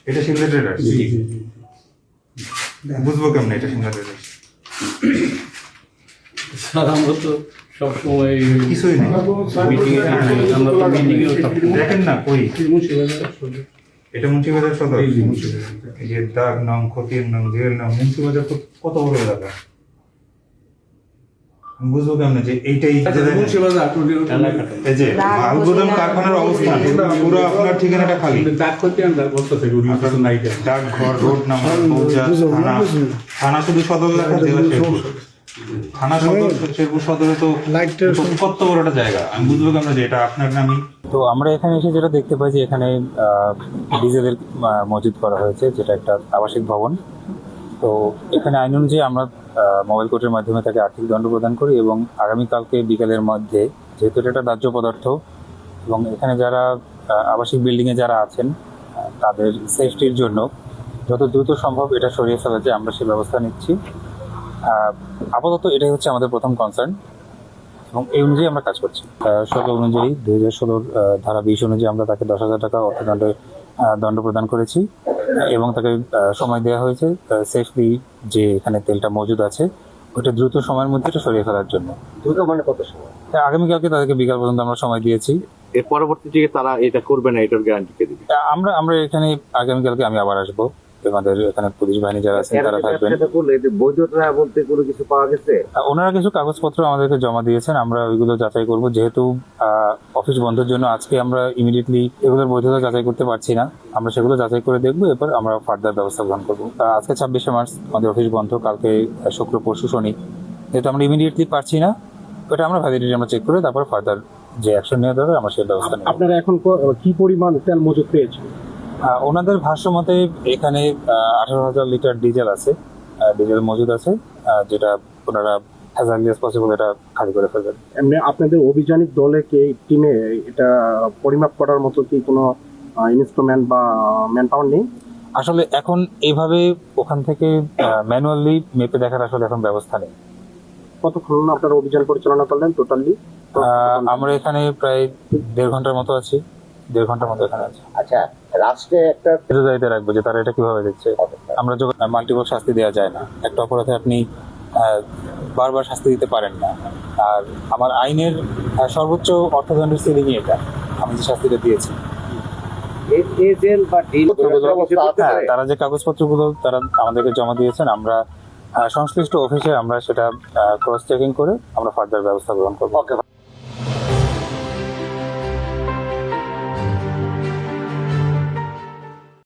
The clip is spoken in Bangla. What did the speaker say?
এটা সিঙ্গেল ট্রেডার, বুঝবো কেমন এটা সিঙ্গেল ট্রেডার? স্যার আমরা তো সবসময় কিছুই নেই, দেখেন না কই এটা মুন্সিবাজার সদর, এই যে দাগ নং, খতির নং, জেল নং, মুন্সিবাজার কত বড় এলাকা, বুঝবো কেমন যে এইটাই এই যে মালগুদাম কারখানার অবস্থান পুরো আপনার ঠিকানাটা খালি, ডাকঘর, রোড নাম্বার, থানা শুধু সদর লেখা, জেলা শেরপুর, থানা সদর শেরপুর সদরে তো কত বড় একটা জায়গা, আমি বুঝবো কেমন যে এটা আপনার নামই। তো আমরা এখানে এসে যেটা দেখতে পাই যে এখানে ডিজেলের মজুদ করা হয়েছে, যেটা একটা আবাসিক ভবন। তো এখানে আইন অনুযায়ী আমরা মোবাইল কোর্টের মাধ্যমে তাকে আর্থিক দণ্ড প্রদান করি এবং আগামীকালকে বিকেলের মধ্যে, যেহেতু এটা একটা দাহ্য পদার্থ এবং এখানে যারা আবাসিক বিল্ডিংয়ে যারা আছেন তাদের সেফটির জন্য যত দ্রুত সম্ভব এটা সরিয়ে ফেলা যায় আমরা সেই ব্যবস্থা নিচ্ছি। আপাতত এটাই হচ্ছে আমাদের প্রথম কনসার্ন এবং এই অনুযায়ী আমরা কাজ করছি। 16 অনুযায়ী 2016 ধারা 20 অনুযায়ী আমরা তাকে 10,000 টাকা অর্থদণ্ডে দণ্ড প্রদান করেছি এবং তাকে সময় দেওয়া হয়েছে সেফলি যে এখানে তেলটা মজুদ আছে ওটা দ্রুত সময়ের মধ্যে এটা সরিয়ে ফেলার জন্য। দ্রুত মানে কত সময়? আগামীকালকে তাদেরকে বিকাল পর্যন্ত আমরা সময় দিয়েছি। এর পরবর্তী দিকে তারা এটা করবে না, এটার গ্যারান্টি কে দিবে? আমরা এখানে আগামীকালকে আমি আবার আসবো, আমাদের এখানে পুলিশ বাহিনী যারা আছেন তারা থাকবেন। বৈধতা বলতে কোনো কিছু পাওয়া গেছে? ওনারা কিছু কাগজপত্র আমাদেরকে জমা দিয়েছেন, আমরা ওইগুলো যাচাই করব। যেহেতু অফিস বন্ধের জন্য আজকে আমরা ইমিডিয়েটলি এগুলোর বৈধতা যাচাই করতে পারছি না, আমরা সেগুলো যাচাই করে দেখবো, এরপর আমরা ফার্দার ব্যবস্থা গ্রহণ করবো। আজকে 26শে মার্চ আমাদের অফিস বন্ধ, কালকে শুক্র, পরশু, শনি, যেহেতু আমরা ইমিডিয়েটলি পারছি না, ওটা আমরা ভ্যালিডিটি আমরা চেক করে তারপর ফার্দার যে অ্যাকশন নেওয়া দরকার আমরা সেই ব্যবস্থা নেব। আপনারা এখন কি পরিমাণ তেল মজুদ পেয়েছেন? ওনাদের ভাষ্য মতে এখানে 18,000 লিটার ডিজেল আছে, ডিজেল মজুদ আছে, যেটা ওনারা অ্যাজ আর্লি অ্যাজ পসিবল এটা খালি করে ফেলবেন। এমনি আপনাদের অভিযানিক দলে কি টিমে এটা পরিমাপ করার মতো কি কোনো ইনস্ট্রুমেন্ট বা ম্যান পাওয়ার নেই? আসলে এখন এইভাবে ওখান থেকে ম্যানুয়ালি মেপে দেখার আসলে এখন ব্যবস্থা নেই। কতক্ষণ আপনারা অভিযান পরিচালনা করলেন টোটালি? আমরা এখানে প্রায় 1.5 ঘন্টার মতো আছি, 1.5 ঘন্টার মতো এখানে আছি। আচ্ছা, রাষ্ট্রে একটা দায়িত্বে রাখবো যে তারা এটা কিভাবে দেখছে। আমরা যখন মাল্টিপল শাস্তি দেওয়া যায় না, একটা অপরাধে আপনি বারবার শাস্তি দিতে পারেন না। আর আমার আইনের সর্বোচ্চ অর্থদণ্ডের সিলিংই এটা, আমি যে শাস্তিটা দিয়েছি। এজেন্ট বা ডিল তারা যে কাগজপত্রগুলো তারা আমাদেরকে জমা দিয়েছেন, আমরা সংশ্লিষ্ট অফিসে আমরা সেটা ক্রস চেকিং করে আমরা ফার্দার ব্যবস্থা গ্রহণ করবো।